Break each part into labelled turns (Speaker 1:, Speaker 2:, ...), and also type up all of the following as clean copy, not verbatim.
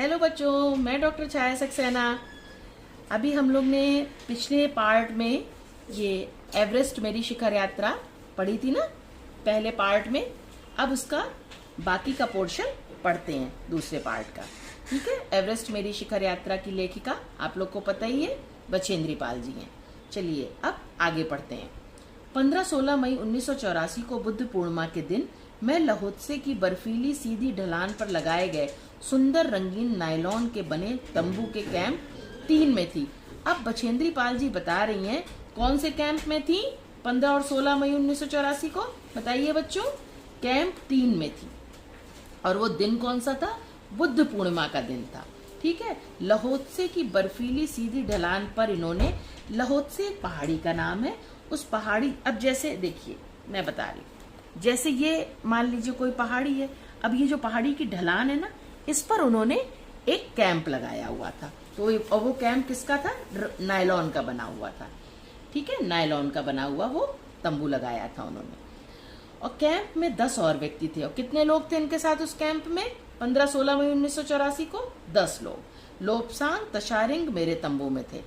Speaker 1: Hello बच्चों, मैं doctor छाया सक्सेना। अभी हम लोग ने पिछले पार्ट में ये एवरेस्ट मेरी शिखर यात्रा पढ़ी थी ना, पहले पार्ट में। अब उसका बाकी का पोर्शन पढ़ते हैं, दूसरे पार्ट का। ठीक है। एवरेस्ट मेरी शिखर यात्रा की लेखिका आप लोग को पता ही है, बछेंद्री पाल जी हैं। चलिए अब आगे पढ़ते हैं। 15-16 मई 1984 को बुद्ध पूर्णिमा के दिन मैं लहोत्से की बर्फीली सीधी ढलान पर लगाए गए सुंदर रंगीन नायलॉन के बने तंबू के कैंप 3 में थी। अब बछेंद्री पाल जी बता रही हैं कौन से कैंप में थी 15 और 16 मई 1984 को। बताइए बच्चों, कैंप 3 में थी। और वो दिन कौन सा था? बुद्ध पूर्णिमा का दिन था। ठीक है। लहोत्से की बर्फीली सीधी ढलान पर इन्होंने, लहोत्से एक पहाड़ी का नाम है, उस पहाड़ी, अब जैसे देखिए मैं बता रही हूँ, जैसे ये मान लीजिए कोई पहाड़ी है, अब ये जो पहाड़ी की ढलान है ना, इस पर उन्होंने एक कैंप लगाया हुआ था। तो वो कैंप किसका था? नायलॉन का बना हुआ था। ठीक है, नायलॉन का बना हुआ वो तंबू लगाया था उन्होंने। और कैंप में 10 और व्यक्ति थे। और कितने लोग थे इनके साथ उस कैंप में 15-16 मई 1984 को? 10 लोग। लोपसांग, तशारिंग मेरे तंबू में थे।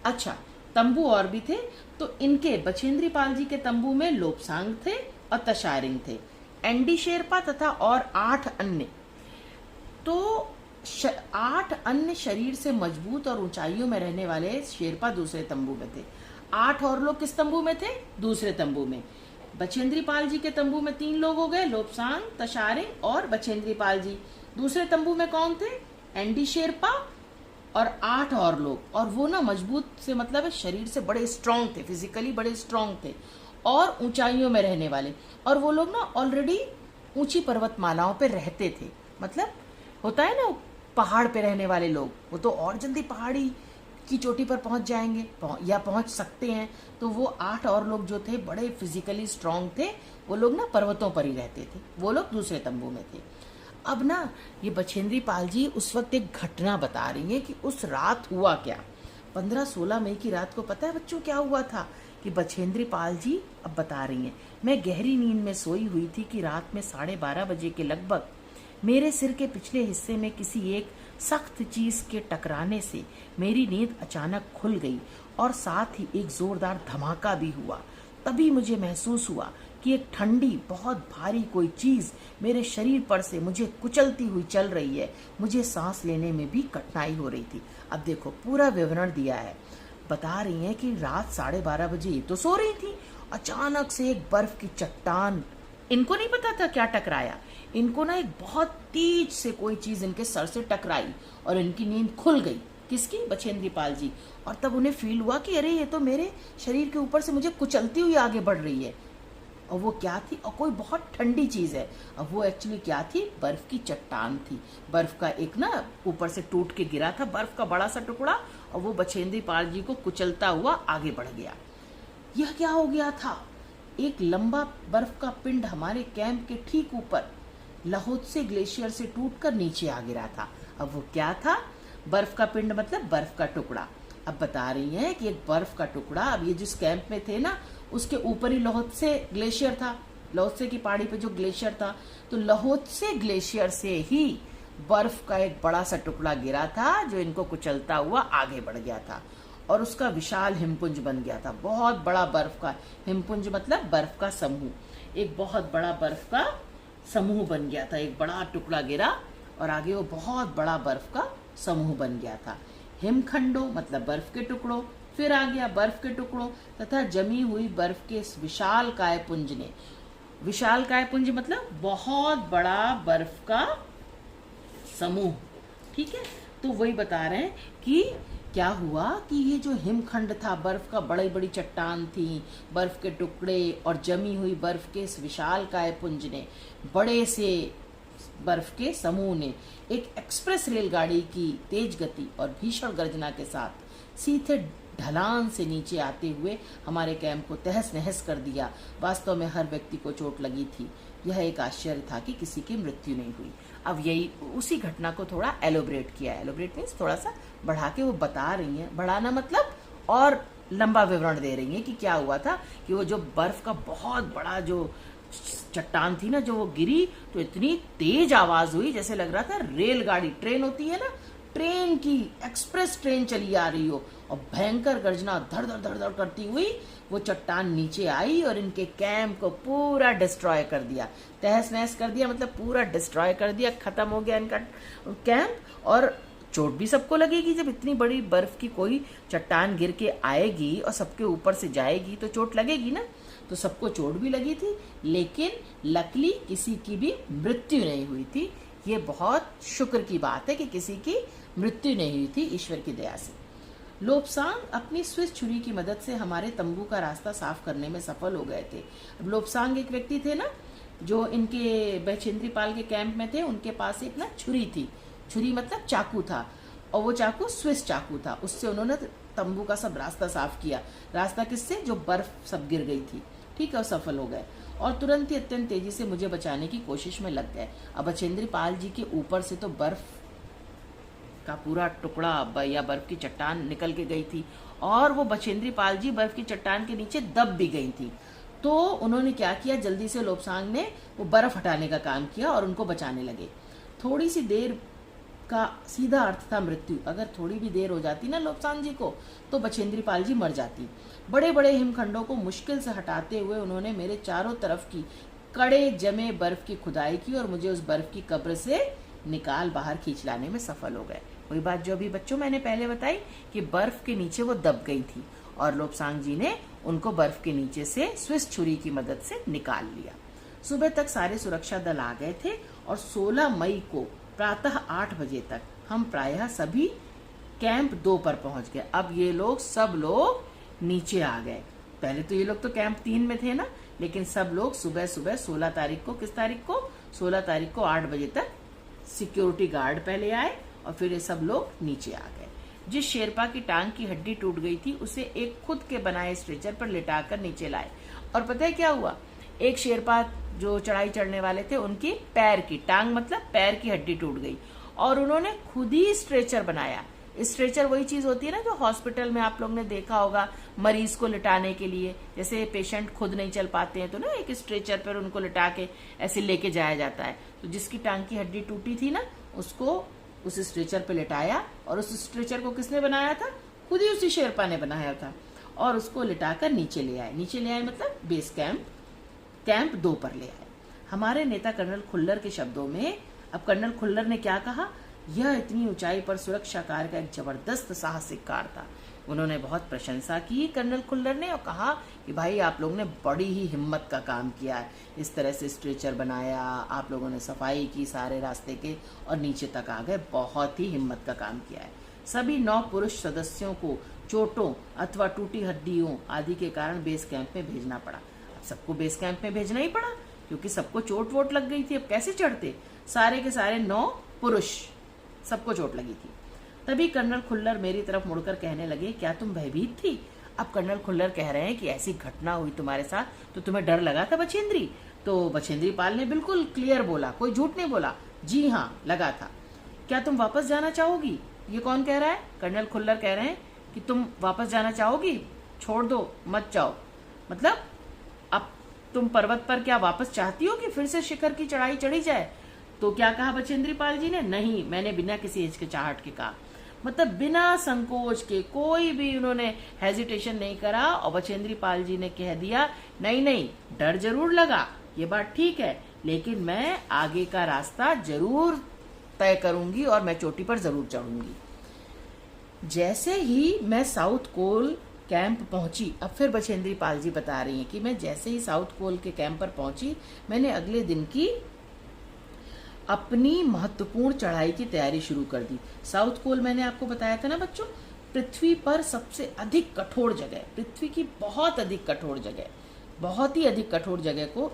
Speaker 1: अच्छा, तंबू और भी थे। तो इनके बछेंद्री पाल जी के तंबू में लोपसांग थे और तशारिंग थे, एनडी शेरपा तथा और 8 अन्य। तो 8 अन्य शरीर से मजबूत और ऊंचाइयों में रहने वाले शेरपा दूसरे तंबू में थे। 8 और लोग किस तंबू में थे? दूसरे तंबू में। बछेंद्री पाल जी के तंबू में 3 लोग हो गए, लोपसांग, तशारिंग और बछेंद्री पाल जी। दूसरे तंबू में कौन थे? एनडी शेरपा और 8 और लोग। और वो ना मजबूत से मतलब शरीर से बड़े स्ट्रांग थे, फिजिकली बड़े स्ट्रांग थे और ऊंचाइयों में रहने वाले। और वो लोग ना ऑलरेडी ऊंची पर्वतमालाओं पे रहते थे। मतलब होता है ना, पहाड़ पे रहने वाले लोग, वो तो और जल्दी पहाड़ी की चोटी पर पहुंच जाएंगे या पहुंच सकते हैं। तो वो 8 और लोग जो थे बड़े फिजिकली स्ट्रांग थे, वो लोग ना पर्वतों पर ही रहते थे। वो लोग दूसरे तंबू में थे। अब ना ये बछेंद्री पाल जी उस वक्त एक घटना बता रही है कि उस रात हुआ क्या। 15-16 मई की रात को पता है बच्चों क्या हुआ था? कि बछेंद्री पाल जी अब बता रही हैं, मैं गहरी नींद में सोई हुई थी कि रात में 12:30 बजे के लगभग मेरे सिर के पिछले हिस्से में किसी एक सख्त चीज के टकराने से मेरी नींद अचानक खुल गई और साथ ही एक जोरदार धमाका भी हुआ। तभी मुझे महसूस हुआ कि एक ठंडी बहुत भारी कोई चीज मेरे शरीर पर से मुझे कुचलती हुई चल रही है। मुझे सांस लेने में भी कठिनाई हो रही थी। अब देखो पूरा विवरण दिया है। बता रही हैं कि रात 12:30 बजे ये तो सो रही थी, अचानक से एक बर्फ की चट्टान, इनको नहीं पता था क्या टकराया, इनको ना एक बहुत तेज से कोई चीज इनके सर से टकराई और इनकी नींद खुल गई। किसकी? बछेंद्री पाल जी। और तब उन्हें फील हुआ कि अरे ये तो मेरे शरीर के ऊपर से मुझे कुचलती हुई आगे बढ़ रही है। और वो क्या थी? और कोई बहुत ठंडी चीज है। अब वो एक्चुअली क्या थी? बर्फ की चट्टान थी। बर्फ का एक ना ऊपर से टूट के गिरा था बर्फ का बड़ा सा टुकड़ा, और वो बछेंद्री पाल जी को कुचलता हुआ आगे बढ़ गया। यह क्या हो गया था? एक लंबा बर्फ का पिंड हमारे कैंप के ठीक ऊपर लहोत्से ग्लेशियर से टूटकर नीचे आ गिरा था। अब वो क्या था? बर्फ का पिंड मतलब बर्फ का टुकड़ा। अब बता रही हैं कि एक बर्फ का टुकड़ा, अब ये जिस कैंप में थे ना, उसके ऊपर ही लहोत्से ग्लेशियर था, लहोत्से की पहाड़ी पे जो ग्लेशियर था, तो लहोत्से ग्लेशियर से ही बर्फ का एक बड़ा सा टुकड़ा गिरा था जो इनको कुचलता हुआ आगे बढ़ गया था और उसका विशाल हिमपुंज बन गया था। बहुत बड़ा बर्फ का हिमपुंज मतलब बर्फ का समूह, एक बहुत बड़ा बर्फ का समूह बन गया था। एक बड़ा टुकड़ा गिरा और आगे वो बहुत बड़ा बर्फ का समूह बन गया था। हिमखंडों मतलब बर्फ के टुकड़ों, फिर आ गया बर्फ के टुकड़ों तथा जमी हुई बर्फ के इस विशाल काय पुंज ने, विशाल काय पुंज मतलब बहुत बड़ा बर्फ का समूह। ठीक है। तो वही बता रहे हैं कि क्या हुआ कि ये जो हिमखंड था, बर्फ का बड़ी बड़ी चट्टान थी, बर्फ के टुकड़े और जमी हुई बर्फ के इस विशाल काय पुंज ने, बड़े से बर्फ के समूह ने एक एक्सप्रेस रेलगाड़ी की तेज गति और भीषण गर्जना के साथ सीधे ढलान से नीचे आते हुए हमारे कैंप को तहस नहस कर दिया। वास्तव में हर व्यक्ति को चोट लगी थी। यह एक आश्चर्य था कि किसी की मृत्यु नहीं हुई। अब यही उसी घटना को थोड़ा एलोब्रेट किया। एलोब्रेट मीन्स थोड़ा सा बढ़ा के वो बता रही हैं। बढ़ाना मतलब और लंबा विवरण दे रही हैं कि क्या हुआ था कि वो जो बर्फ का बहुत बड़ा जो चट्टान थी ना जो वो गिरी तो इतनी तेज आवाज हुई जैसे लग रहा था रेलगाड़ी, ट्रेन होती है ना, ट्रेन की, एक्सप्रेस ट्रेन चली आ रही हो, और भयंकर गर्जना धड़ धड़ धड़ धड़ करती हुई वो चट्टान नीचे आई और इनके कैंप को पूरा डिस्ट्रॉय कर दिया, तहस नहस कर दिया, मतलब पूरा डिस्ट्रॉय कर दिया, खत्म हो गया इनका कैंप। और चोट भी सबको लगेगी, जब इतनी बड़ी बर्फ की कोई चट्टान गिर के आएगी और सबके ऊपर से जाएगी तो चोट लगेगी ना, तो सबको चोट भी लगी थी, लेकिन लकीली किसी की भी मृत्यु नहीं हुई थी। ये बहुत शुक्र की बात है कि किसी की मृत्यु नहीं हुई थी, ईश्वर की दया से। लोब्सांग अपनी स्विस छुरी की मदद से हमारे तंबू का रास्ता साफ करने में सफल हो गए थे। अब लोब्सांग एक व्यक्ति थे ना जो इनके बछेंद्री पाल के कैंप में थे, उनके पास एक ना छुरी थी, छुरी मतलब चाकू था, और वो चाकू स्विस चाकू था, उससे उन्होंने तंबू का सब रास्ता साफ किया। रास्ता किससे? जो बर्फ सब गिर गई थी, ठीक है, और सफल हो गए और तुरंत ही अत्यंत तेजी से मुझे बचाने की कोशिश में लग गए। अब बछेंद्री पाल जी के ऊपर से तो बर्फ का पूरा टुकड़ा या बर्फ की चट्टान निकल के गई थी, और वो बछेंद्री पाल जी बर्फ की चट्टान के नीचे दब भी गई थी। तो उन्होंने क्या किया, जल्दी से लोब्सांग ने वो बर्फ हटाने का काम किया और उनको बचाने लगे। थोड़ी सी देर का सीधा अर्थ था मृत्यु। अगर थोड़ी भी देर हो जाती ना लोब्सांग जी को तो बछेंद्री पाल जी मर जाती। बड़े बड़े हिमखंडों को मुश्किल से हटाते हुए उन्होंने मेरे चारों तरफ की कड़े जमे बर्फ की खुदाई की और मुझे उस बर्फ की कब्र से निकाल बाहर खींच लाने में सफल हो गए। वही बात जो अभी बच्चों मैंने पहले बताई कि बर्फ के नीचे वो दब गई थी और लोब्सांग जी ने उनको बर्फ के नीचे से स्विस छुरी की मदद से निकाल लिया। सुबह तक सारे सुरक्षा दल आ गए थे और 16 मई को प्रातः 8 बजे तक हम प्रायः सभी कैंप 2 पर पहुंच गए। अब ये लोग सब लोग नीचे आ गए। पहले तो ये लोग तो कैंप 3 में थे ना, लेकिन सब लोग सुबह सुबह 16 तारीख को, किस तारीख को? 16 तारीख को 8 बजे तक सिक्योरिटी गार्ड पहले आए और फिर ये सब लोग नीचे आ गए। जिस शेरपा की टांग की हड्डी टूट गई थी उसे एक खुद के बनाए स्ट्रेचर पर लिटाकर नीचे लाए। और पता है क्या हुआ? एक शेरपा जो चढ़ाई चढ़ने वाले थे उनकी पैर की टांग मतलब पैर की हड्डी टूट गई और उन्होंने खुद ही स्ट्रेचर बनाया। स्ट्रेचर वही चीज होती है ना जो हॉस्पिटल में आप लोग ने देखा होगा मरीज को लिटाने के लिए, जैसे पेशेंट खुद नहीं चल पाते हैं तो ना एक स्ट्रेचर पर उनको लिटा के ऐसे लेके जाया जाता है। तो जिसकी टांग की हड्डी टूटी थी ना उसको उस स्ट्रेचर पे लिटाया और उस स्ट्रेचर को किसने बनाया था? खुद ही उसी शेरपा ने बनाया था और उसको लिटाकर नीचे ले आए। नीचे ले आए मतलब बेस कैंप 2 पर ले आए। हमारे नेता कर्नल खुल्लर के शब्दों में, अब कर्नल खुल्लर ने क्या कहा? यह इतनी ऊंचाई पर सुरक्षा कार्य का एक जबरदस्त साहसिक कार्य था। उन्होंने बहुत प्रशंसा की कर्नल खुल्लर ने और कहा कि भाई आप लोगों ने बड़ी ही हिम्मत का काम किया है, इस तरह से स्ट्रेचर बनाया, आप लोगों ने सफाई की सारे रास्ते के और नीचे तक आ गए, बहुत ही हिम्मत का काम किया है। सभी 9 पुरुष सदस्यों को चोटों अथवा टूटी हड्डियों आदि के कारण बेस कैंप में भेजना पड़ा। अब सबको बेस कैंप में भेजना ही पड़ा क्योंकि सबको चोट वोट लग गई थी। अब कैसे चढ़ते? सारे के सारे 9 पुरुष, सबको चोट लगी थी। तभी कर्नल खुल्लर मेरी तरफ मुड़कर कहने लगे, क्या तुम भयभीत थी? अब कर्नल खुल्लर कह रहे हैं कि ऐसी घटना हुई तुम्हारे साथ तो तुम्हें डर लगा था बछेंद्री? तो बछेंद्री पाल ने बिल्कुल क्लियर बोला, कोई झूठ नहीं बोला, जी हाँ लगा था। क्या तुम वापस जाना चाहोगी? ये कौन कह रहा है? कर्नल खुल्लर कह रहे हैं कि तुम वापस जाना चाहोगी, छोड़ दो, मत जाओ। मतलब अब तुम पर्वत पर क्या वापस चाहती हो कि फिर से शिखर की चढ़ाई चढ़ी जाए? तो क्या कहा बछेंद्री पाल जी ने? नहीं, मैंने बिना किसी हिचकिचाहट के कहा, मतलब बिना संकोच के, कोई भी उन्होंने हेजिटेशन नहीं करा और बछेंद्री पाल जी ने कह दिया नहीं नहीं, डर जरूर लगा, ये बात ठीक है, लेकिन मैं आगे का रास्ता जरूर तय करूंगी और मैं चोटी पर जरूर चढ़ूंगी। जैसे ही मैं साउथ कोल कैंप पहुंची, अब फिर बछेंद्री पाल जी बता रही हैं कि मैं जैसे ही साउथ कोल के कैंप पर पहुंची मैंने अगले दिन की अपनी महत्वपूर्ण चढ़ाई की तैयारी शुरू कर दी। साउथ कोल मैंने आपको बताया था ना बच्चों, पृथ्वी पर सबसे अधिक कठोर जगह, पृथ्वी की बहुत अधिक कठोर जगह, बहुत ही अधिक कठोर जगह को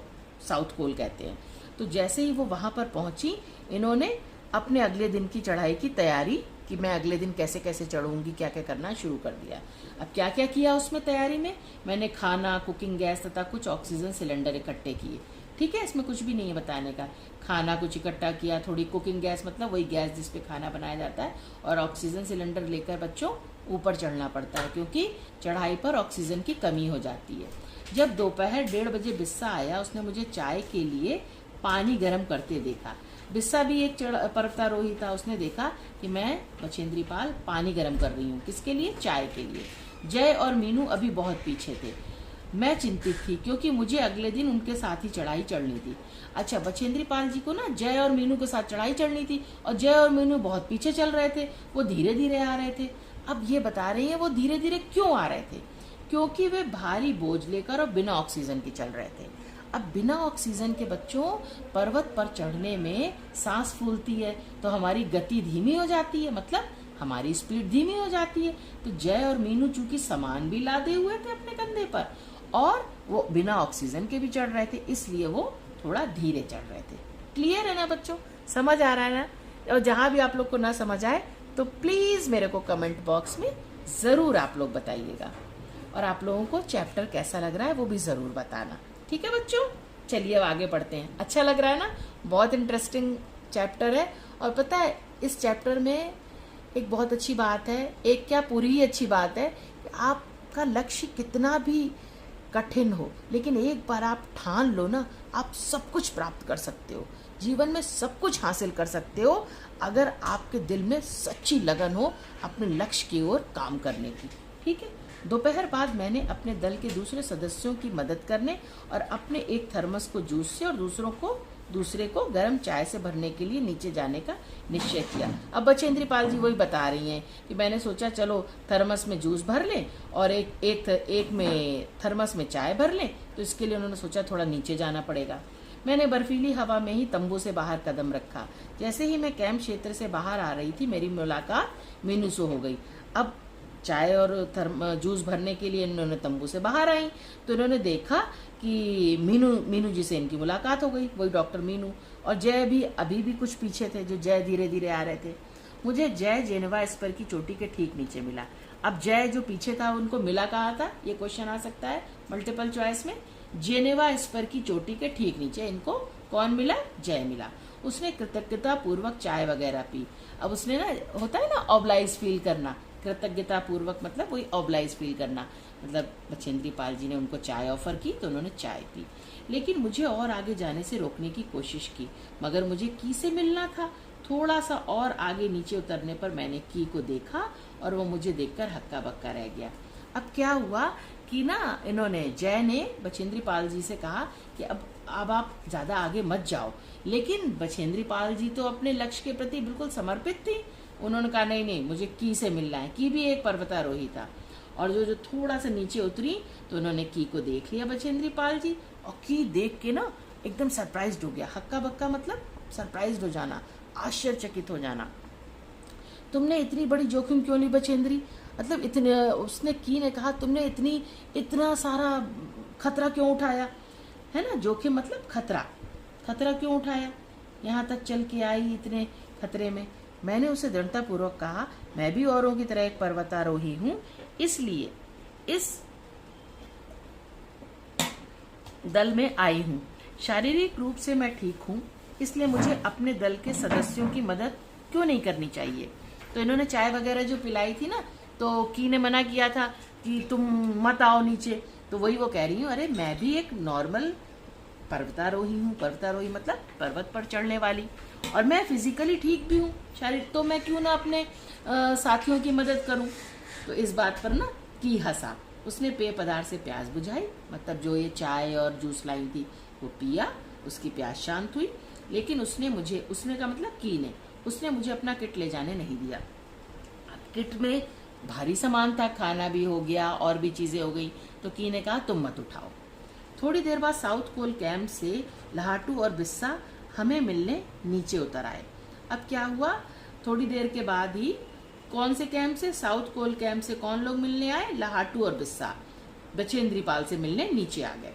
Speaker 1: साउथ कोल कहते हैं। तो जैसे ही वो वहां पर पहुंची, इन्होंने अपने अगले दिन की चढ़ाई की तैयारी कि मैं अगले दिन कैसे कैसे चढ़ूंगी, क्या क्या करना शुरू कर दिया। अब क्या क्या किया उसमें तैयारी में? मैंने खाना, कुकिंग गैस तथा कुछ ऑक्सीजन सिलेंडर इकट्ठे किए। ठीक है, इसमें कुछ भी नहीं है बताने का। खाना कुछ इकट्ठा किया, थोड़ी कुकिंग गैस मतलब वही गैस जिस पे खाना बनाया जाता है, और ऑक्सीजन सिलेंडर लेकर बच्चों ऊपर चढ़ना पड़ता है क्योंकि चढ़ाई पर ऑक्सीजन की कमी हो जाती है। जब दोपहर 1:30 बजे बिस्सा आया, उसने मुझे चाय के लिए पानी गर्म करते देखा। बिस्सा भी एक पर्वतारोही था। उसने देखा कि मैं बछेंद्री पाल पानी गर्म कर रही हूँ। किसके लिए? चाय के लिए। जय और मीनू अभी बहुत पीछे थे। मैं चिंतित थी क्योंकि मुझे अगले दिन उनके साथ ही चढ़ाई चढ़नी थी। अच्छा, बछेंद्री पाल जी को ना जय और मीनू के साथ चढ़ाई चढ़नी थी और जय और मीनू बहुत पीछे चल रहे थे, वो धीरे धीरे आ रहे थे। अब ये बता रही हैं वो धीरे धीरे क्यों आ रहे थे? क्योंकि वे भारी बोझ लेकर और बिना ऑक्सीजन के चल रहे थे। अब बिना ऑक्सीजन के बच्चों पर्वत पर चढ़ने में सांस फूलती है तो हमारी गति धीमी हो जाती है, मतलब हमारी स्पीड धीमी हो जाती है। तो जय और मीनू चूंकि सामान भी लादे हुए थे अपने कंधे पर और वो बिना ऑक्सीजन के भी चढ़ रहे थे, इसलिए वो थोड़ा धीरे चढ़ रहे थे। क्लियर है ना बच्चों? समझ आ रहा है ना? और जहां भी आप लोग को ना समझ आए तो प्लीज मेरे को कमेंट बॉक्स में जरूर आप लोग बताइएगा, और आप लोगों को चैप्टर कैसा लग रहा है वो भी जरूर बताना। ठीक है बच्चों, चलिए अब आगे बढ़ते हैं। अच्छा लग रहा है ना? बहुत इंटरेस्टिंग चैप्टर है। और पता है इस चैप्टर में एक बहुत अच्छी बात है, एक क्या पूरी ही अच्छी बात है कि आपका लक्ष्य कितना भी कठिन हो, लेकिन एक बार आप ठान लो ना, आप सब कुछ प्राप्त कर सकते हो, जीवन में सब कुछ हासिल कर सकते हो अगर आपके दिल में सच्ची लगन हो अपने लक्ष्य की ओर काम करने की। ठीक है। दोपहर बाद मैंने अपने दल के दूसरे सदस्यों की मदद करने और अपने एक थर्मस को जूस से और दूसरे को गर्म चाय से भरने के लिए नीचे जाने का निश्चय किया। अब बछेंद्री पाल जी वही बता रही हैं कि मैंने सोचा चलो थर्मस में जूस भर लें और एक में थर्मस में चाय भर लें, तो इसके लिए उन्होंने सोचा थोड़ा नीचे जाना पड़ेगा। मैंने बर्फीली हवा में ही तंबू से बाहर कदम रखा। जैसे ही मैं कैंप क्षेत्र से बाहर आ रही थी मेरी मुलाकात मीनू से हो गई। अब चाय और जूस भरने के लिए इन्होंने तंबू से बाहर आई तो इन्होंने देखा कि मीनू जी से इनकी मुलाकात हो गई, वही डॉक्टर मीनू। और जय भी अभी भी कुछ पीछे थे, जो जय धीरे धीरे आ रहे थे। मुझे जय जेनेवा स्पर की चोटी के ठीक नीचे मिला। अब जय जो पीछे था उनको मिला कहाँ था, ये क्वेश्चन आ सकता है मल्टीपल चॉइस में। जेनेवा स्पर की चोटी के ठीक नीचे इनको कौन मिला? जय मिला। उसने कृतज्ञता पूर्वक चाय वगैरह पी। अब उसने ना, होता है ना ऑब्लाइज फील करना, कृतज्ञता पूर्वक मतलब वही ऑब्लाइज फील करना, मतलब बछेंद्री पाल जी ने उनको चाय ऑफर की तो उन्होंने चाय पी। लेकिन मुझे और आगे जाने से रोकने की कोशिश की, मगर मुझे की से मिलना था। थोड़ा सा और आगे नीचे उतरने पर मैंने की को देखा और वो मुझे देखकर हक्का बक्का रह गया। अब क्या हुआ कि ना इन्होंने, जय ने बछेंद्री पाल जी से कहा कि अब आप ज्यादा आगे मत जाओ, लेकिन बछेंद्री पाल जी तो अपने लक्ष्य के प्रति बिल्कुल समर्पित थी। उन्होंने कहा नहीं, मुझे की से मिलना है। की भी एक पर्वतारोही था, और जो थोड़ा सा नीचे उतरी तो उन्होंने की को देख लिया बछेंद्री पाल जी, और की देख के ना एकदम सरप्राइज्ड हो गया। हक्का बक्का मतलब सरप्राइज्ड हो जाना, आश्चर्यचकित हो जाना। तुमने इतनी बड़ी जोखिम क्यों ली बछेंद्री? मतलब इतने, उसने की ने कहा तुमने इतना सारा खतरा क्यों उठाया, है ना? जोखिम मतलब खतरा क्यों उठाया? यहाँ तक चल के आई इतने खतरे में। मैंने उसे दृढ़ता पूर्वक कहा, मैं भी औरों की तरह एक पर्वतारोही हूँ, इसलिए इस दल में आई हूँ। शारीरिक रूप से मैं ठीक हूँ, इसलिए मुझे अपने दल के सदस्यों की मदद क्यों नहीं करनी चाहिए? तो इन्होंने चाय वगैरह जो पिलाई थी ना, तो की ने मना किया था कि तुम मत आओ नीचे, तो वही वो कह रही हूँ, अरे मैं भी एक नॉर्मल पर्वतारोही हूँ। पर्वतारोही मतलब पर्वत पर चढ़ने वाली, और मैं फिजिकली ठीक भी हूँ शारीरिक, तो मैं क्यों ना अपने साथियों की मदद करूँ? तो इस बात पर ना की हंसा। उसने पेय पदार्थ से प्यास बुझाई, मतलब जो ये चाय और जूस लाई थी वो पिया, उसकी प्यास शांत हुई। लेकिन उसने का मतलब की ने, उसने मुझे अपना किट ले जाने नहीं दिया। किट में भारी सामान था, खाना भी हो गया और भी चीजें हो गई, तो की ने कहा तुम मत उठाओ। थोड़ी देर बाद साउथ कोल कैंप से लाहाटू और बिस्सा हमें मिलने नीचे उतर आए। अब क्या हुआ, थोड़ी देर के बाद ही कौन से कैंप से, साउथ कोल कैंप से कौन लोग मिलने आए? लाहाटू और बिस्सा बछेंद्री पाल से मिलने नीचे आ गए,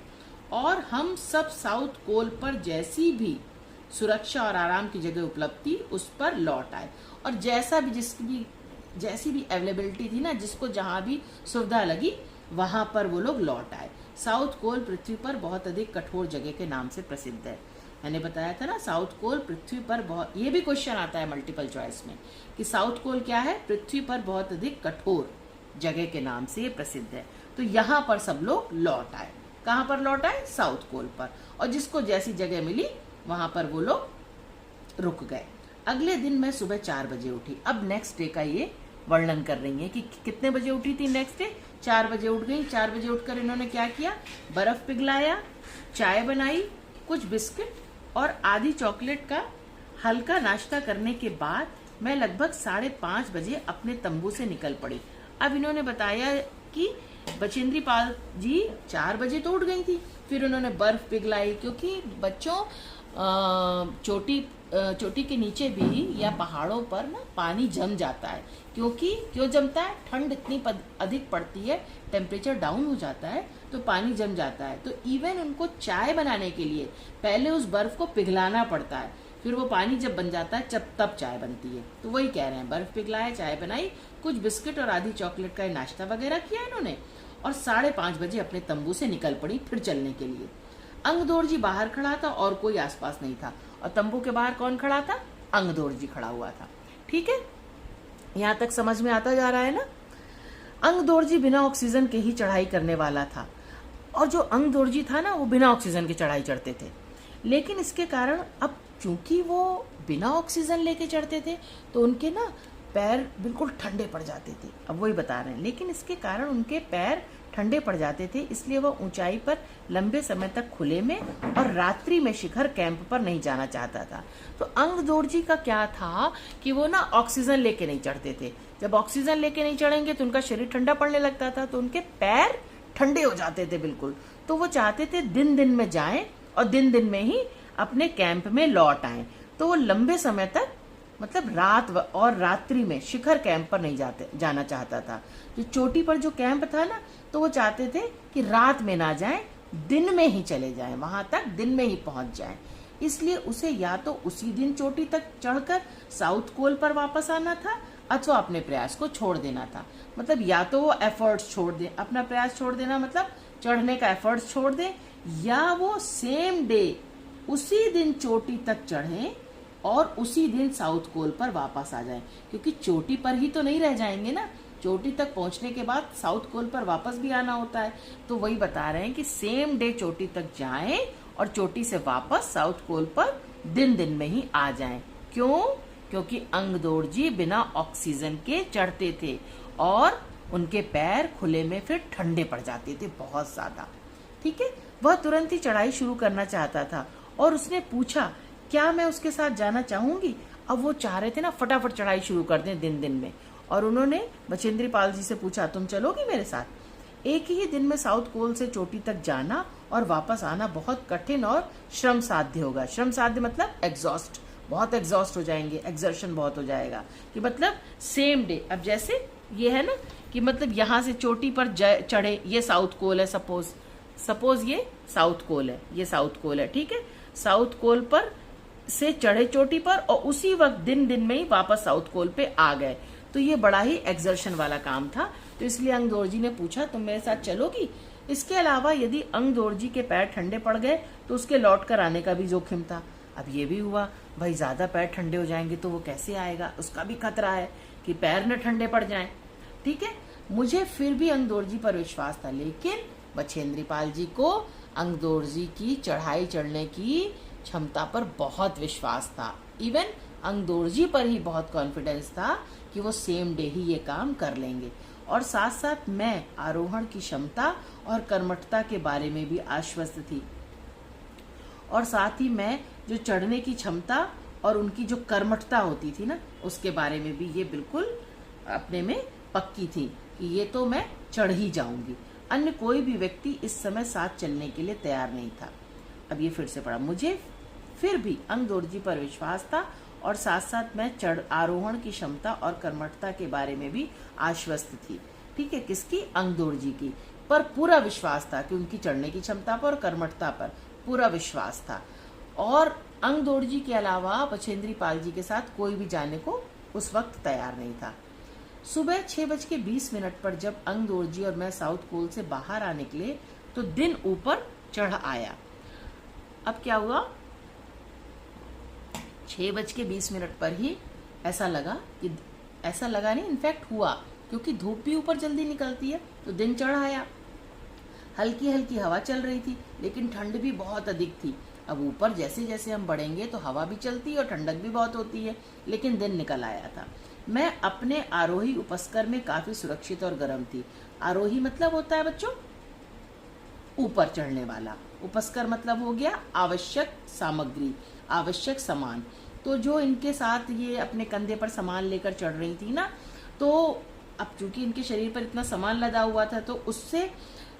Speaker 1: और हम सब साउथ कोल पर जैसी भी सुरक्षा और आराम की जगह उपलब्ध थी उस पर लौट आए। और जैसी भी अवेलेबिलिटी थी ना, जिसको जहां भी सुविधा लगी वहां पर वो लोग लौट आए। साउथ कोल पृथ्वी पर बहुत अधिक कठोर जगह के नाम से प्रसिद्ध है। मैंने बताया था ना, साउथ कोल पृथ्वी पर बहुत, ये भी क्वेश्चन आता है मल्टीपल चॉइस में कि साउथ कोल क्या है, पृथ्वी पर बहुत अधिक कठोर जगह के नाम से ये प्रसिद्ध है। तो यहाँ पर सब लोग लौट आए। कहाँ पर लौट आए? साउथ कोल पर। और जिसको जैसी जगह मिली वहां पर वो लोग रुक गए। अगले दिन मैं सुबह 4 बजे उठी। अब नेक्स्ट डे का ये वर्णन कर रही है कि कितने बजे उठी थी नेक्स्ट डे। 4 बजे उठ गई। 4 बजे उठकर इन्होंने क्या किया? बर्फ पिघलाया, चाय बनाई, कुछ बिस्किट और आधी चॉकलेट का हल्का नाश्ता करने के बाद मैं लगभग 5:30 बजे अपने तंबू से निकल पड़ी। अब इन्होंने बताया कि बचेंद्री पाल जी 4 बजे तो उठ गई थी, फिर उन्होंने बर्फ पिघलाई, क्योंकि बच्चों चोटी के नीचे भी या पहाड़ों पर ना पानी जम जाता है। क्यों जमता है? ठंड इतनी अधिक पड़ती है, टेम्परेचर डाउन हो जाता है तो पानी जम जाता है। तो इवन उनको चाय बनाने के लिए पहले उस बर्फ को पिघलाना पड़ता है, फिर वो पानी जब बन जाता है तब चाय बनती है। तो वही कह रहे हैं, बर्फ पिघलाया, चाय बनाई, कुछ बिस्किट और आधी चॉकलेट का नाश्ता वगैरह किया इन्होंने और 5:30 बजे अपने तंबू से निकल पड़ी फिर चलने के लिए। अंगदौर जी बाहर खड़ा था और कोई आसपास नहीं था। और तंबू के बाहर कौन खड़ा था? अंगदौर जी खड़ा हुआ था। ठीक है, यहाँ तक समझ में आता जा रहा है ना। अंगदौर जी बिना ऑक्सीजन के ही चढ़ाई करने वाला था। और जो अंगदौर जी था ना, वो बिना ऑक्सीजन के चढ़ाई चढ़ते थे। लेकिन इसके कारण अब चूंकि वो बिना ऑक्सीजन लेके चढ़ते थे तो उनके ना पैर बिल्कुल ठंडे पड़ जाते थे। अब वही बता रहे हैं, लेकिन इसके कारण उनके पैर ठंडे पड़ जाते थे, इसलिए वह ऊंचाई पर लंबे समय तक खुले में और रात्रि में शिखर कैंप पर नहीं जाना चाहता था। तो अंगदौर जी का क्या था कि वो ना ऑक्सीजन लेके नहीं चढ़ते थे। जब ऑक्सीजन लेके नहीं चढ़ेंगे तो उनका शरीर ठंडा पड़ने लगता था, तो उनके पैर ठंडे हो जाते थे बिल्कुल। तो वो चाहते थे दिन में जाएं और दिन में ही अपने कैंप में लौट आए। तो वो लंबे समय तक, मतलब रात और रात्रि में शिखर कैंप पर नहीं जाना चाहता था। जो चोटी पर जो कैंप था ना, तो वो चाहते थे कि रात में ना जाएं, दिन में ही चले जाएं, वहां तक दिन में ही पहुंच जाएं। इसलिए उसे या तो उसी दिन चोटी तक चढ़कर साउथ कोल पर वापस आना था अथवा अपने प्रयास को छोड़ देना था। मतलब या तो वो एफर्ट्स छोड़ दे, अपना प्रयास छोड़ देना मतलब चढ़ने का एफर्ट्स छोड़ दे, या वो सेम डे उसी दिन चोटी तक चढ़े और उसी दिन साउथ कोल पर वापस आ जाएं। क्योंकि चोटी पर ही तो नहीं रह जाएंगे ना, चोटी तक पहुंचने के बाद साउथ कोल पर वापस भी आना होता है। तो वही बता रहे हैं कि सेम डे चोटी तक जाएं और चोटी से वापस साउथ कोल पर दिन में ही आ जाएं। क्यों? क्योंकि अंगदौर जी बिना ऑक्सीजन के चढ़ते थे और उनके पैर खुले में फिर ठंडे पड़ जाते थे बहुत ज्यादा। ठीक है, वह तुरंत ही चढ़ाई शुरू करना चाहता था और उसने पूछा क्या मैं उसके साथ जाना चाहूंगी। अब वो चाह रहे थे ना फटाफट चढ़ाई शुरू कर दें दिन में, और उन्होंने बचेंद्री पाल जी से पूछा तुम चलोगी मेरे साथ। एक ही दिन में साउथ कोल से चोटी तक जाना और वापस आना बहुत कठिन और श्रम साध्य होगा। श्रम साध्य मतलब एग्जॉस्ट, बहुत एग्जॉस्ट हो जाएंगे, एक्सर्शन बहुत हो जाएगा। कि मतलब सेम डे, अब जैसे ये है ना कि मतलब यहाँ से चोटी पर चढ़े, ये साउथ कोल है, सपोज ये साउथ कोल है, ये साउथ कोल है। ठीक है, साउथ कोल पर से चढ़े चोटी पर और उसी वक्त दिन में ही वापस साउथ कोल पे आ गए। तो ये बड़ा ही एक्सर्शन वाला काम था। तो इसलिए अंगदौर जी ने पूछा तुम मेरे साथ चलोगी। इसके अलावा यदि अंगदौर जी के पैर ठंडे पड़ गए तो उसके लौट कर आने का भी जोखिम था। अब ये भी हुआ, भाई ज्यादा पैर ठंडे हो जाएंगे तो वो कैसे आएगा, उसका भी खतरा है कि पैर न ठंडे पड़ जाएं। ठीक है, मुझे फिर भी अंगदौर जी पर विश्वास था, लेकिन बचेंद्री पाल जी को अंगदौर जी की चढ़ाई चढ़ने की क्षमता पर बहुत विश्वास था। इवन अंगदौर जी पर ही बहुत कॉन्फिडेंस था कि वो सेम डे ही ये काम कर लेंगे। और साथ साथ मैं आरोहण की क्षमता और कर्मठता के बारे में भी आश्वस्त थी, और साथ ही मैं जो चढ़ने की क्षमता और उनकी जो कर्मठता होती थी ना, उसके बारे में भी ये बिल्कुल अपने में पक्की थी कि ये तो मैं चढ़ ही जाऊंगी। अन्य कोई भी व्यक्ति इस समय साथ चलने के लिए तैयार नहीं था। अब ये फिर से पढ़ा, मुझे फिर भी अंगदौर जी पर विश्वास था और साथ साथ मैं आरोहण की क्षमता और कर्मठता के बारे में भी आश्वस्त थी। ठीक है, किसकी? अंगदौर जी की। पर पूरा विश्वास था कि उनकी चढ़ने की क्षमता पर और कर्मठता पर पूरा विश्वास था। और अंगदौर जी के अलावा बचेंद्री पाल जी के साथ कोई भी जाने को उस वक्त तैयार नहीं था। सुबह 6:20 पर जब अंगदोरजी और मैं साउथ पोल से बाहर आ निकले तो दिन ऊपर चढ़ आया। अब क्या हुआ, 6:20 पर ही ऐसा लगा नहीं, इनफैक्ट हुआ, क्योंकि धूप भी ऊपर जल्दी निकलती है तो दिन चढ़ आया। हल्की हल्की हवा चल रही थी लेकिन ठंड भी बहुत अधिक थी। अब ऊपर जैसे जैसे हम बढ़ेंगे तो हवा भी चलती है और ठंडक भी बहुत होती है, लेकिन दिन निकल आया था। मैं अपने आरोही उपस्कर में काफी सुरक्षित और गर्म थी। आरोही मतलब होता है बच्चों ऊपर चढ़ने वाला, उपस्कर मतलब हो गया आवश्यक सामग्री, आवश्यक सामान। तो जो इनके साथ ये अपने कंधे पर सामान लेकर चढ़ रही थी ना, तो अब चूंकि इनके शरीर पर इतना सामान लदा हुआ था तो उससे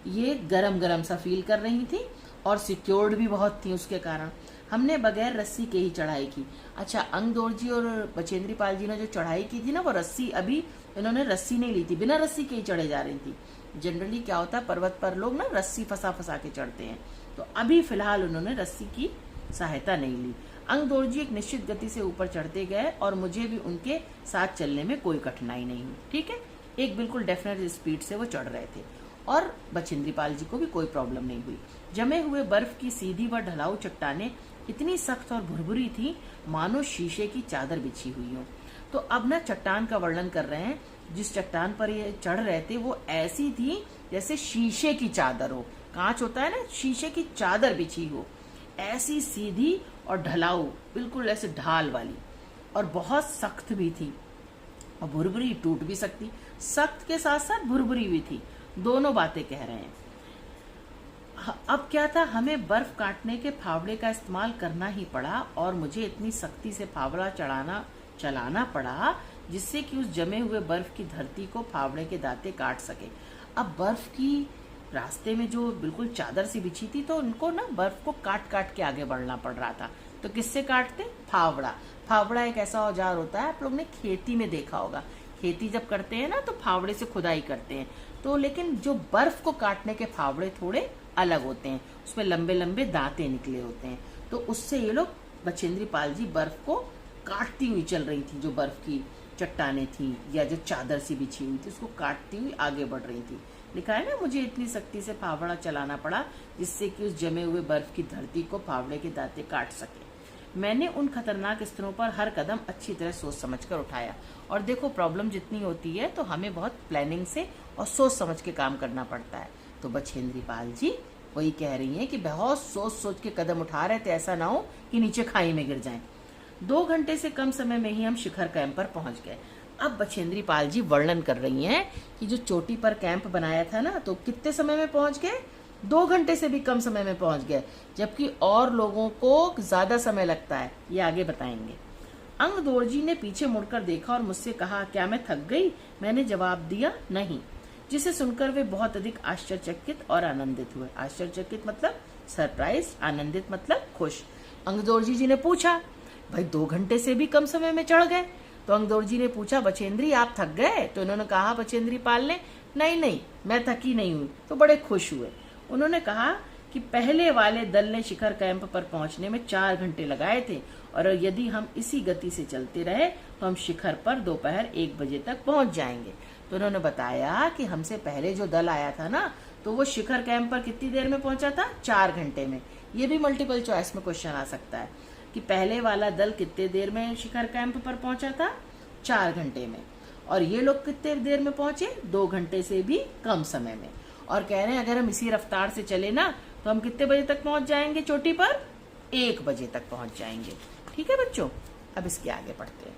Speaker 1: ये गरम गरम सा फील कर रही थी और सिक्योर्ड भी बहुत थी उसके कारण। हमने बगैर रस्सी के ही चढ़ाई की। अच्छा, अंगदोरजी और बचेंद्री पाल जी ने जो चढ़ाई की थी ना, वो रस्सी, अभी इन्होंने रस्सी नहीं ली थी, बिना रस्सी के ही चढ़े जा रही थी। जनरली क्या होता है, पर्वत पर लोग ना रस्सी फंसा फंसा के चढ़ते हैं, तो अभी फिलहाल उन्होंने रस्सी की सहायता नहीं ली। अंगदोरजी एक निश्चित गति से ऊपर चढ़ते गए और मुझे भी उनके साथ चलने में कोई कठिनाई नहीं हुई। ठीक है, एक बिल्कुल डेफिनेट स्पीड से वो चढ़ रहे थे और बचेंद्री पाल जी को भी कोई प्रॉब्लम नहीं हुई। जमे हुए बर्फ की सीधी व ढलाऊ चट्टानें इतनी सख्त और भुरभुरी थी मानो शीशे की चादर बिछी हुई हो। तो अब ना चट्टान का वर्णन कर रहे हैं। जिस चट्टान पर ये चढ़ रहे थे वो ऐसी थी जैसे शीशे की चादर हो, कांच होता है ना, शीशे की चादर बिछी हो, ऐसी सीधी और ढलाऊ, बिल्कुल ऐसे ढाल वाली, और बहुत सख्त भी थी और भुरभुरी, टूट भी सकती। सख्त के साथ साथ भुरभुरी भी थी, दोनों बातें कह रहे हैं। अब क्या था, हमें बर्फ काटने के फावड़े का इस्तेमाल करना ही पड़ा और मुझे इतनी सख्ती से फावड़ा चलाना पड़ा जिससे कि उस जमे हुए बर्फ की धरती को फावड़े के दांते काट सके। अब बर्फ की रास्ते में जो बिल्कुल चादर सी बिछी थी तो उनको ना बर्फ को काट काट के आगे बढ़ना पड़ रहा था। तो किससे काटते, फावड़ा। फावड़ा एक ऐसा औजार होता है, आप लोग ने खेती में देखा होगा, खेती जब करते हैं ना तो फावड़े से खुदाई करते हैं। तो लेकिन जो बर्फ को काटने के फावड़े थोड़े अलग होते हैं, उसमें लंबे लंबे दांते निकले होते हैं। तो उससे ये लोग, बचेंद्री पाल जी बर्फ को काटती हुई चल रही थी, जो बर्फ की चट्टानें थी या जो चादर सी बिछी हुई थी उसको काटती हुई आगे बढ़ रही थी। लिखा है ना, मुझे इतनी सख्ती से फावड़ा चलाना पड़ा जिससे कि उस जमे हुए बर्फ की धरती को फावड़े के दांते काट सके। मैंने उन खतरनाक स्तरों पर हर कदम अच्छी तरह सोच समझकर उठाया। और देखो, प्रॉब्लम जितनी होती है तो हमें बहुत प्लानिंग से और सोच समझ के काम करना पड़ता है। तो बचेंद्री पाल जी वही कह रही हैं कि बहुत सोच सोच के कदम उठा रहे थे, ऐसा ना हो कि नीचे खाई में गिर जाएं। 2 घंटे से कम समय में ही हम शिखर कैंप पर पहुंच गए। अब बचेंद्री पाल जी वर्णन कर रही हैं कि जो चोटी पर कैंप बनाया था ना, तो कितने समय में पहुंच गए, 2 घंटे से भी कम समय में पहुंच गए, जबकि और लोगों को ज्यादा समय लगता है, ये आगे बताएंगे। अंगदोरजी ने पीछे मुड़कर देखा और मुझसे कहा, क्या मैं थक गई? मैंने जवाब दिया, नहीं, जिसे सुनकर वे बहुत अधिक आश्चर्यचकित और आनंदित हुए। आश्चर्यचकित मतलब सरप्राइज, आनंदित मतलब खुश। अंगदोरजी जी ने पूछा, भाई 2 घंटे से भी कम समय में चढ़ गए? तो अंगदोरजी ने पूछा, बचेंद्री आप थक गए? तो इन्होंने कहा, बचेंद्री पाल ने, नहीं, मैं थकी नहीं हुई। तो बड़े खुश हुए। उन्होंने कहा कि पहले वाले दल ने शिखर कैंप पर पहुंचने में 4 घंटे लगाए थे और यदि हम इसी गति से चलते रहे तो हम शिखर पर दोपहर 1 बजे तक पहुंच जाएंगे। तो उन्होंने बताया कि हमसे पहले जो दल आया था ना, तो वो शिखर कैंप पर कितनी देर में पहुंचा था, 4 घंटे में। ये भी मल्टीपल चॉइस में क्वेश्चन आ सकता है कि पहले वाला दल कितने देर में शिखर कैंप पर पहुंचा था, 4 घंटे में, और ये लोग कितने देर में पहुंचे, 2 घंटे से भी कम समय में। और कह रहे हैं अगर हम इसी रफ्तार से चले ना तो हम कितने बजे तक पहुंच जाएंगे चोटी पर, 1 बजे तक पहुंच जाएंगे। ठीक है बच्चों, अब इसके आगे पढ़ते हैं।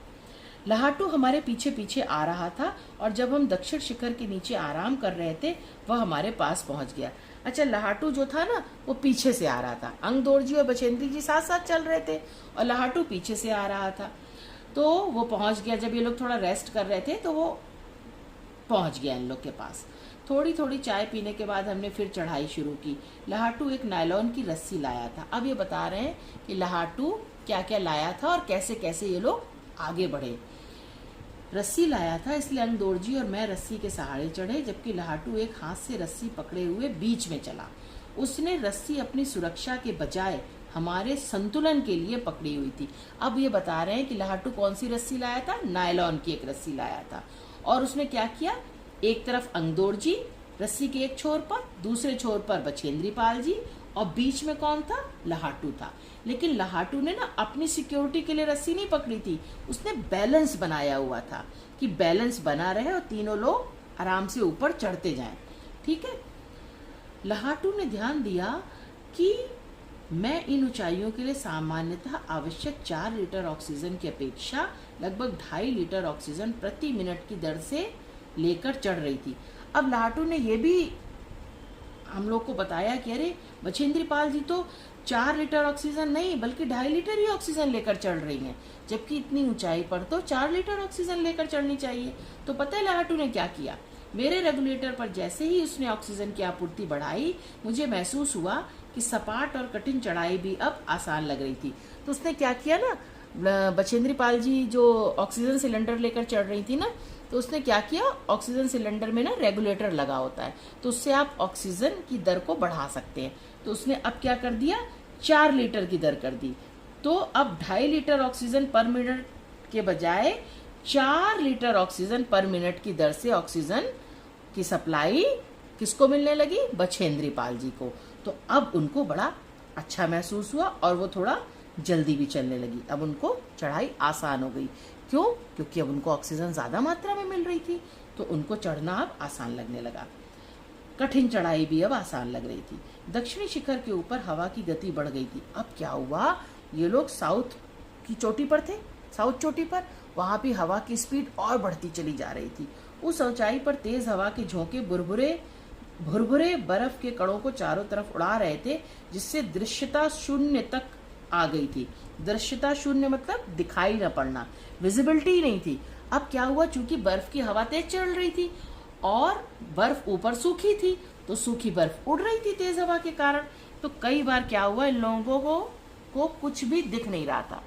Speaker 1: लहाटू हमारे पीछे पीछे आ रहा था और जब हम दक्षिण शिखर के नीचे आराम कर रहे थे वह हमारे पास पहुंच गया। अच्छा, लहाटू जो था ना वो पीछे से आ रहा था, अंगदोरजी और बचेंद्री जी साथ साथ चल रहे थे और लहाटू पीछे से आ रहा था। तो वो पहुंच गया, जब ये लोग थोड़ा रेस्ट कर रहे थे तो वो पहुंच गया इन लोग के पास। थोड़ी थोड़ी चाय पीने के बाद हमने फिर चढ़ाई शुरू की। लहाटू एक नायलॉन की रस्सी लाया था। अब ये बता रहे हैं कि लहाटू क्या क्या लाया था और कैसे कैसे ये लोग आगे बढ़े। रस्सी लाया था इसलिए अंगदोरजी और मैं रस्सी के सहारे चढ़े, जबकि लहाटू एक हाथ से रस्सी पकड़े हुए बीच में चला। उसने रस्सी अपनी सुरक्षा के बजाय हमारे संतुलन के लिए पकड़ी हुई थी। अब ये बता रहे हैं कि लहाटू कौन सी रस्सी लाया था, नायलॉन की एक रस्सी लाया था और उसने क्या किया, एक तरफ अंगदोर जी रस्सी के एक छोर पर, दूसरे छोर पर बछेंद्री पाल जी, और बीच में कौन था, लहाटू था। लेकिन लहाटू ने ना अपनी सिक्योरिटी के लिए रस्सी नहीं पकड़ी थी, उसने बैलेंस बनाया हुआ था कि बैलेंस बना रहे और तीनों लोग आराम से ऊपर चढ़ते जाएं। ठीक है, लहाटू ने ध्यान दिया कि मैं इन ऊंचाइयों के लिए सामान्यतः आवश्यक 4 लीटर ऑक्सीजन की अपेक्षा लगभग 2.5 लीटर ऑक्सीजन प्रति मिनट की दर से लेकर चढ़ रही थी। अब लहाटू ने यह भी हम लोग को बताया कि अरे बछेंद्री पाल जी तो 4 लीटर ऑक्सीजन नहीं बल्कि 2.5 लीटर ही ऑक्सीजन लेकर चढ़ रही हैं, जबकि इतनी ऊंचाई पर तो 4 लीटर ऑक्सीजन लेकर चढ़नी चाहिए। तो पता है लहाटू ने क्या किया, मेरे रेगुलेटर पर जैसे ही उसने ऑक्सीजन की आपूर्ति बढ़ाई, मुझे महसूस हुआ कि सपाट और कठिन चढ़ाई भी अब आसान लग रही थी। तो उसने क्या किया ना, बछेंद्री पाल जी जो ऑक्सीजन सिलेंडर लेकर चढ़ रही थी ना, तो उसने क्या किया, ऑक्सीजन सिलेंडर में ना रेगुलेटर लगा होता है, तो उससे आप ऑक्सीजन की दर को बढ़ा सकते हैं। तो उसने अब क्या कर दिया, 4 लीटर की दर कर दी। तो अब 2.5 लीटर ऑक्सीजन पर मिनट के बजाय 4 लीटर ऑक्सीजन पर मिनट की दर से ऑक्सीजन की सप्लाई किसको मिलने लगी, बछेंद्री पाल जी को। तो अब उनको बड़ा अच्छा महसूस हुआ और वो थोड़ा जल्दी भी चलने लगी। अब उनको चढ़ाई आसान हो गई। क्यों, क्योंकि अब उनको ऑक्सीजन ज्यादा मात्रा में मिल रही थी, तो उनको चढ़ना अब आसान लगने लगा। कठिन चढ़ाई भी अब आसान लग रही थी। दक्षिणी शिखर के ऊपर हवा की गति बढ़ गई थी। अब क्या हुआ, ये लोग साउथ की चोटी पर थे, साउथ चोटी पर, वहां भी हवा की स्पीड और बढ़ती चली जा रही थी। उस ऊंचाई पर तेज हवा के झोंके भुरभुरे बर्फ के कणों को चारों तरफ उड़ा रहे थे, जिससे दृश्यता शून्य तक आ गई थी। दृश्यता शून्य मतलब दिखाई न पड़ना, विजिबिलिटी ही नहीं थी। अब क्या हुआ, चूंकि बर्फ की हवा तेज चल रही थी और बर्फ ऊपर सूखी थी, तो सूखी बर्फ उड़ रही थी तेज हवा के कारण। तो कई बार क्या हुआ, इन लोगों को कुछ भी दिख नहीं रहा था।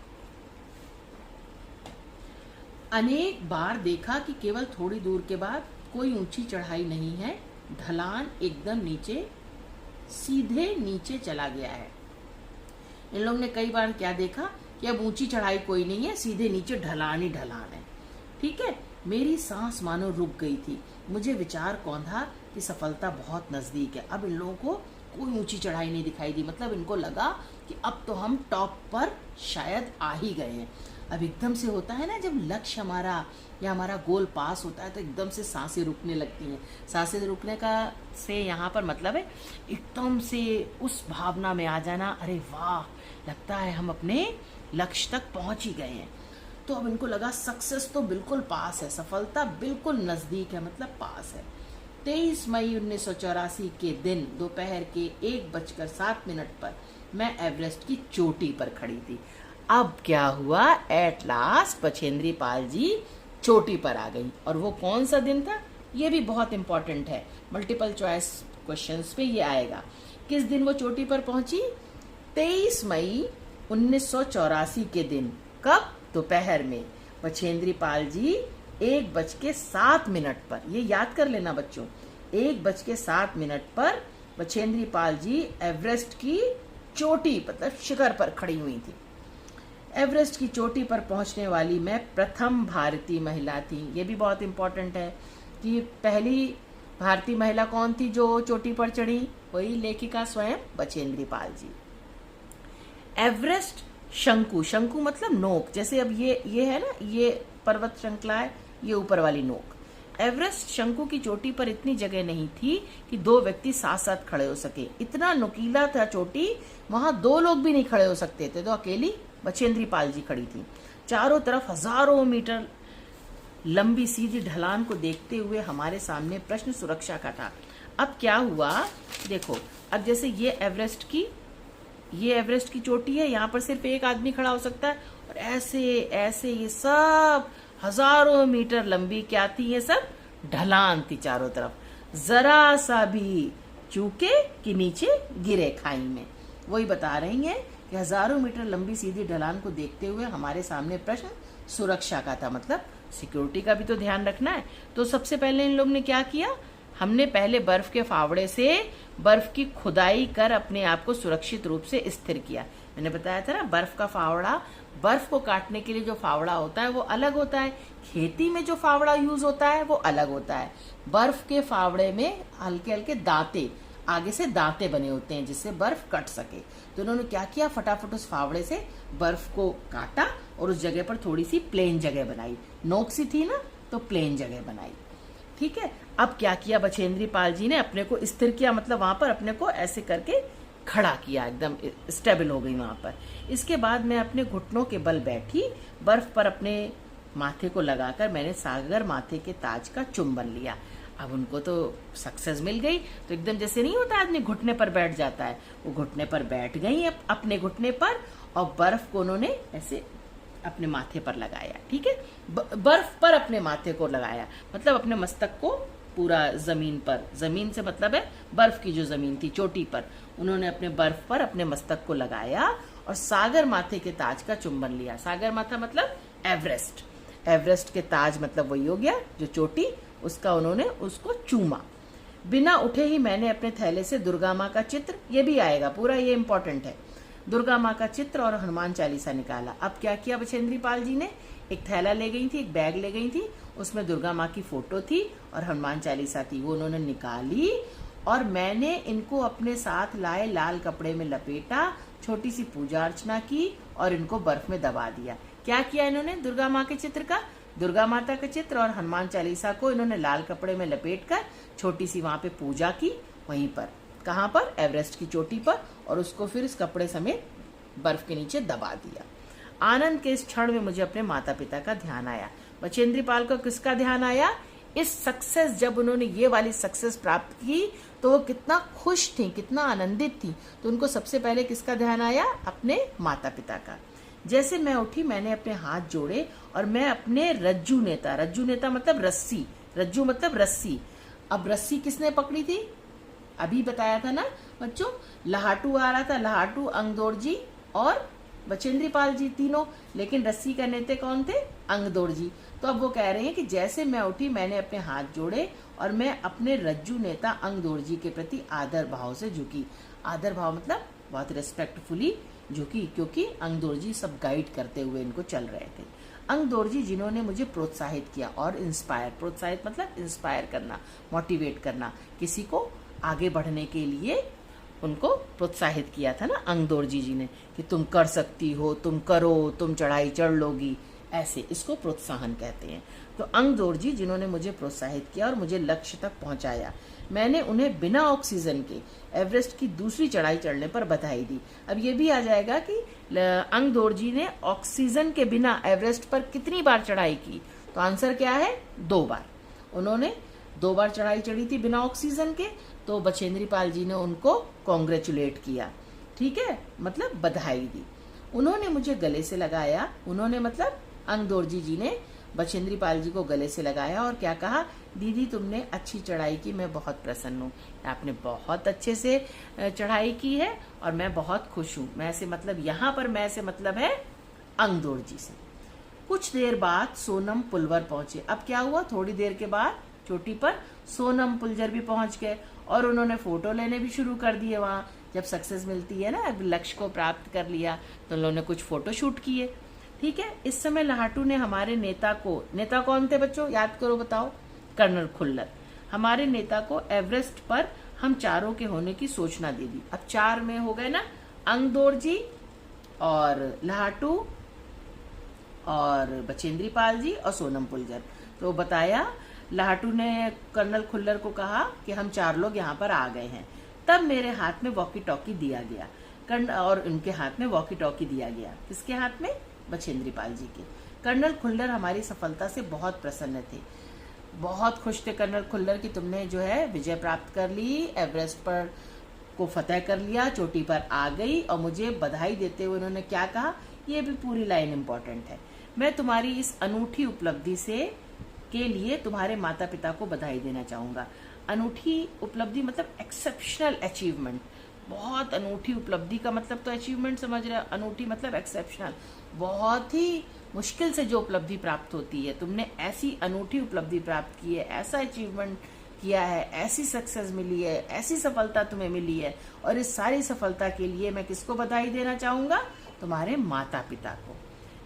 Speaker 1: अनेक बार देखा कि केवल थोड़ी दूर के बाद कोई ऊंची चढ़ाई नहीं है, ढलान एकदम नीचे, सीधे नीचे चला गया है। इन लोगों ने कई बार क्या देखा कि अब ऊंची चढ़ाई कोई नहीं है, सीधे नीचे ढलान ही ढलान है। ठीक है, मेरी सांस मानो रुक गई थी। मुझे विचार कौंधा कि सफलता बहुत नजदीक है। अब इन लोगों को कोई ऊंची चढ़ाई नहीं दिखाई दी, मतलब इनको लगा कि अब तो हम टॉप पर शायद आ ही गए हैं। अब एकदम से होता है ना, जब लक्ष्य हमारा या हमारा गोल पास होता है तो एकदम से सांसें रुकने लगती हैं। सांसें रुकने का से यहाँ पर मतलब है एकदम से उस भावना में आ जाना, अरे वाह, लगता है हम अपने लक्ष्य तक पहुंच ही गए हैं। तो अब इनको लगा सक्सेस तो बिल्कुल पास है, सफलता बिल्कुल नजदीक है, मतलब पास है। 23 मई 1984 के दिन दोपहर के 1:07 पर मैं एवरेस्ट की चोटी पर खड़ी थी। अब क्या हुआ, एट लास्ट बछेंद्री पाल जी चोटी पर आ गई। और वो कौन सा दिन था, ये भी बहुत इंपॉर्टेंट है, मल्टीपल चॉइस क्वेश्चंस पे ये आएगा। किस दिन वो चोटी पर पहुंची, 23 मई 1984 के दिन। कब, दोपहर में। बछेंद्री पाल जी 1:07 पर, ये याद कर लेना बच्चों, 1:07 पर बछेंद्री पाल जी एवरेस्ट की चोटी मतलब शिखर पर खड़ी हुई थी। एवरेस्ट की चोटी पर पहुंचने वाली मैं प्रथम भारतीय महिला थी। ये भी बहुत इंपॉर्टेंट है कि पहली भारतीय महिला कौन थी जो चोटी पर चढ़ी, वही लेखिका स्वयं बछेंद्री पाल जी। एवरेस्ट शंकु, शंकु मतलब नोक, जैसे अब ये है ना, ये पर्वत श्रृंखला है, ये ऊपर वाली नोक। एवरेस्ट शंकु की चोटी पर इतनी जगह नहीं थी कि 2 व्यक्ति साथ साथ खड़े हो सके। इतना नुकीला था चोटी, वहां 2 लोग भी नहीं खड़े हो सकते थे, तो अकेली बछेंद्री पाल जी खड़ी थी। चारों तरफ हजारों मीटर लंबी सीधी ढलान को देखते हुए हमारे सामने प्रश्न सुरक्षा का था। अब क्या हुआ, देखो, अब जैसे ये एवरेस्ट की चोटी है, यहाँ पर सिर्फ एक आदमी खड़ा हो सकता है, और ऐसे ऐसे ये सब हजारों मीटर लंबी क्या थी, ये सब ढलान थी चारों तरफ, जरा सा भी चूके कि नीचे गिरे खाई में। वही बता रही हैं कि हजारों मीटर लंबी सीधी ढलान को देखते हुए हमारे सामने प्रश्न सुरक्षा का था, मतलब सिक्योरिटी का भी तो ध्यान रखना है। तो सबसे पहले इन लोग ने क्या किया, हमने पहले बर्फ के फावड़े से बर्फ की खुदाई कर अपने आप को सुरक्षित रूप से स्थिर किया। मैंने बताया था ना, बर्फ का फावड़ा, बर्फ को काटने के लिए जो फावड़ा होता है वो अलग होता है, खेती में जो फावड़ा यूज होता है वो अलग होता है। बर्फ के फावड़े में हल्के हल्के दांते, आगे से दांते बने होते हैं जिससे बर्फ कट सके। तो उन्होंने क्या किया, फटाफट उस फावड़े से बर्फ को काटा और उस जगह पर थोड़ी सी प्लेन जगह बनाई, नोक सी थी ना तो प्लेन जगह बनाई। ठीक है, अब क्या किया बछेंद्री पाल जी ने, अपने को स्थिर किया, मतलब वहां पर अपने को ऐसे करके खड़ा किया, एकदम स्टेबल हो गई वहां पर। इसके बाद मैं अपने घुटनों के बल बैठी, बर्फ पर अपने माथे को लगाकर मैंने सागर माथे के ताज का चुंबन लिया। अब उनको तो सक्सेस मिल गई, तो एकदम जैसे नहीं होता आदमी घुटने पर बैठ जाता है, वो घुटने पर बैठ गई अपने घुटने पर, और बर्फ को उन्होंने ऐसे अपने माथे पर लगाया। ठीक है, बर्फ पर अपने माथे को लगाया, मतलब अपने मस्तक को पूरा जमीन पर, जमीन से मतलब है बर्फ की जो जमीन थी चोटी पर, उन्होंने अपने बर्फ पर अपने मस्तक को लगाया और सागर माथे के ताज का चुंबन लिया। सागर माथा मतलब एवरेस्ट, एवरेस्ट के ताज मतलब वही हो गया जो चोटी, उसका उन्होंने उसको चूमा। बिना उठे ही मैंने अपने थैले से दुर्गा माँ का चित्र, ये भी आएगा पूरा, ये इंपॉर्टेंट है, दुर्गा माँ का चित्र और हनुमान चालीसा निकाला। अब क्या किया बछेंद्री पाल जी ने, एक थैला ले गई थी, एक बैग ले गई थी, उसमें दुर्गा माँ की फोटो थी और हनुमान चालीसा थी, वो उन्होंने निकाली और मैंने इनको अपने साथ लाए लाल कपड़े में लपेटा, छोटी सी पूजा अर्चना की और इनको बर्फ में दबा दिया। क्या किया इन्होंने, दुर्गा माँ के चित्र का, दुर्गा माता का चित्र और हनुमान चालीसा को इन्होंने लाल कपड़े में लपेटकर छोटी सी वहां पे पूजा की, वहीं पर, कहाँ पर, एवरेस्ट की चोटी पर, और उसको फिर इस कपड़े समेत बर्फ के नीचे दबा दिया। आनंद के इस क्षण में मुझे अपने माता पिता का ध्यान आया। बछेंद्री पाल को किसका ध्यान आया, इस सक्सेस, जब उन्होंने ये वाली सक्सेस प्राप्त की तो वो कितना खुश थी, कितना आनंदित थी, तो उनको सबसे पहले किसका ध्यान आया, अपने माता पिता का। जैसे मैं उठी मैंने अपने हाथ जोड़े और मैं अपने रज्जू नेता, रज्जू नेता मतलब रस्सी, रज्जू मतलब रस्सी, अब रस्सी किसने पकड़ी थी, अभी बताया था ना बच्चों, लहाटू आ रहा था, लहाटू, अंगदौर जी और बछेंद्री पाल जी तीनों, लेकिन रस्सी का नेता कौन थे, अंगदौर जी। तो अब वो कह रहे हैं कि जैसे मैं उठी मैंने अपने हाथ जोड़े और मैं अपने रज्जू नेता अंगदौर जी के प्रति आदर भाव से झुकी। आदर भाव मतलब बहुत रिस्पेक्टफुली झुकी, क्योंकि अंगदौर जी सब गाइड करते हुए इनको चल रहे थे। अंगदौर जी जिन्होंने मुझे प्रोत्साहित किया और इंस्पायर, प्रोत्साहित मतलब इंस्पायर करना, मोटिवेट करना, किसी को आगे बढ़ने के लिए उनको प्रोत्साहित किया था ना अंगदौर जी ने, कि तुम कर सकती हो, तुम करो, तुम चढ़ाई चढ़ लोगी, ऐसे, इसको प्रोत्साहन कहते हैं। तो अंगदौर जी जिन्होंने मुझे प्रोत्साहित किया और मुझे लक्ष्य तक पहुंचाया, मैंने उन्हें बिना ऑक्सीजन के एवरेस्ट की दूसरी चढ़ाई चढ़ने पर बधाई दी। अब ये भी आ जाएगा कि अंगदौर जी ने ऑक्सीजन के बिना एवरेस्ट पर कितनी बार चढ़ाई की, तो आंसर क्या है, 2 बार। उन्होंने 2 बार चढ़ाई चढ़ी थी बिना ऑक्सीजन के, तो बछेंद्री पाल जी ने उनको कॉन्ग्रेचुलेट किया, ठीक है, मतलब बधाई दी। उन्होंने मुझे गले से लगाया, उन्होंने मतलब अंगदौर जी ने बछेंद्री पाल जी को गले से लगाया और क्या कहा, दीदी तुमने अच्छी चढ़ाई की, मैं बहुत प्रसन्न हूँ, आपने बहुत अच्छे से चढ़ाई की है और मैं बहुत खुश हूँ। मैं से मतलब यहाँ पर मैं से मतलब है अंगदौर जी से। कुछ देर बाद सोनम पुलवर पहुंचे। अब क्या हुआ, थोड़ी देर के बाद चोटी पर सोनम पुलजर भी पहुंच गए और उन्होंने फोटो लेने भी शुरू कर दिए। वहां जब सक्सेस मिलती है ना, अब लक्ष्य को प्राप्त कर लिया तो उन्होंने कुछ फोटो शूट किए, ठीक है। इस समय लाहाटू ने हमारे नेता को, नेता कौन थे बच्चों, याद करो, बताओ, कर्नल खुल्लर, हमारे नेता को एवरेस्ट पर हम चारों के होने की सूचना दे दी। अब 4 में हो गए ना, अंगदौर जी और लाहाटू और बछेंद्री पाल जी और सोनम पुलजर। तो बताया, लाहाटू ने कर्नल खुल्लर को कहा कि हम 4 लोग यहाँ पर आ गए हैं। तब मेरे हाथ में वॉकी टॉकी दिया गया और उनके हाथ में वॉकी टॉकी दिया गया। किसके हाथ में, बछेंद्री पाल जी के। कर्नल खुल्लर हमारी सफलता से बहुत प्रसन्न थे, बहुत खुश थे कर्नल खुल्लर कि तुमने जो है विजय प्राप्त कर ली, एवरेस्ट पर को फतेह कर लिया, चोटी पर आ गई। और मुझे बधाई देते हुए उन्होंने क्या कहा, ये भी पूरी लाइन इंपॉर्टेंट है, मैं तुम्हारी इस अनूठी उपलब्धि से के लिए तुम्हारे माता पिता को बधाई देना चाहूंगा। अनूठी उपलब्धि मतलब एक्सेप्शनल अचीवमेंट, बहुत अनूठी उपलब्धि का मतलब तो अचीवमेंट समझ रहे हो, अनूठी मतलब एक्सेप्शनल, बहुत ही मुश्किल से जो उपलब्धि प्राप्त होती है, तुमने ऐसी अनूठी उपलब्धि प्राप्त की है, ऐसा अचीवमेंट किया है, ऐसी सक्सेस मिली है, ऐसी सफलता तुम्हें मिली है, और इस सारी सफलता के लिए मैं किसको बधाई देना चाहूंगा? तुम्हारे माता पिता को।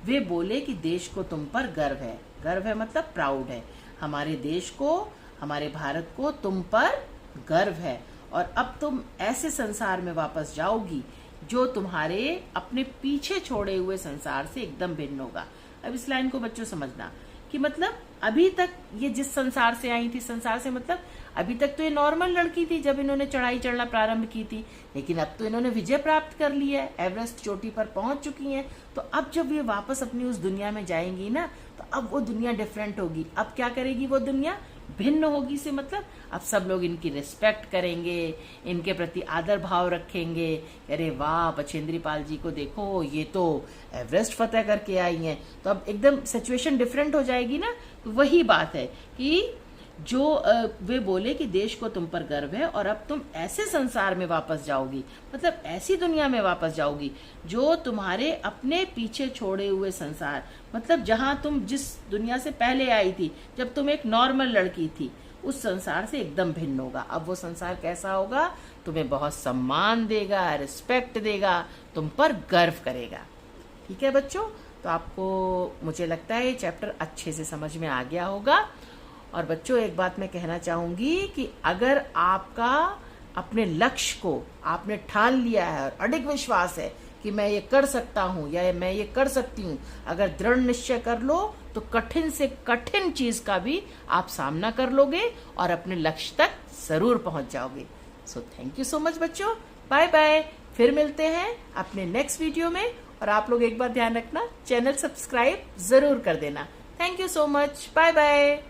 Speaker 1: वे बोले कि देश को तुम पर गर्व है। गर्व है मतलब प्राउड है। हमारे देश को, हमारे भारत को तुम पर गर्व है, और अब तुम ऐसे संसार में वापस जाओगी जो तुम्हारे अपने पीछे छोड़े हुए संसार से एकदम भिन्न होगा। अब इस लाइन को बच्चों समझना कि मतलब अभी तक ये जिस संसार से आई थी, संसार से मतलब अभी तक तो ये नॉर्मल लड़की थी जब इन्होंने चढ़ाई चढ़ना प्रारंभ की थी, लेकिन अब तो इन्होंने विजय प्राप्त कर ली है, एवरेस्ट चोटी पर पहुंच चुकी हैं। तो अब जब ये वापस अपनी उस दुनिया में जाएंगी ना, तो अब वो दुनिया डिफरेंट होगी। अब क्या करेगी वो दुनिया? भिन्न होगी से मतलब अब सब लोग इनकी रिस्पेक्ट करेंगे, इनके प्रति आदर भाव रखेंगे। अरे वाह, बछेंद्री पाल जी को देखो, ये तो एवरेस्ट फतेह करके आई हैं। तो अब एकदम सिचुएशन डिफरेंट हो जाएगी ना। तो वही बात है कि जो वे बोले कि देश को तुम पर गर्व है, और अब तुम ऐसे संसार में वापस जाओगी, मतलब ऐसी दुनिया में वापस जाओगी जो तुम्हारे अपने पीछे छोड़े हुए संसार, मतलब जहां तुम जिस दुनिया से पहले आई थी, जब तुम एक नॉर्मल लड़की थी, उस संसार से एकदम भिन्न होगा। अब वो संसार कैसा होगा? तुम्हें बहुत सम्मान देगा, रिस्पेक्ट देगा, तुम पर गर्व करेगा। ठीक है बच्चों, तो आपको, मुझे लगता है ये चैप्टर अच्छे से समझ में आ गया होगा। और बच्चों एक बात मैं कहना चाहूंगी कि अगर आपका अपने लक्ष्य को आपने ठान लिया है और अडिग विश्वास है कि मैं ये कर सकता हूँ या मैं ये कर सकती हूँ, अगर दृढ़ निश्चय कर लो तो कठिन से कठिन चीज का भी आप सामना कर लोगे और अपने लक्ष्य तक जरूर पहुंच जाओगे। So thank you so much बच्चों, बाय बाय। फिर मिलते हैं अपने नेक्स्ट वीडियो में, और आप लोग एक बार ध्यान रखना, चैनल सब्सक्राइब जरूर कर देना। Thank you so much, bye bye.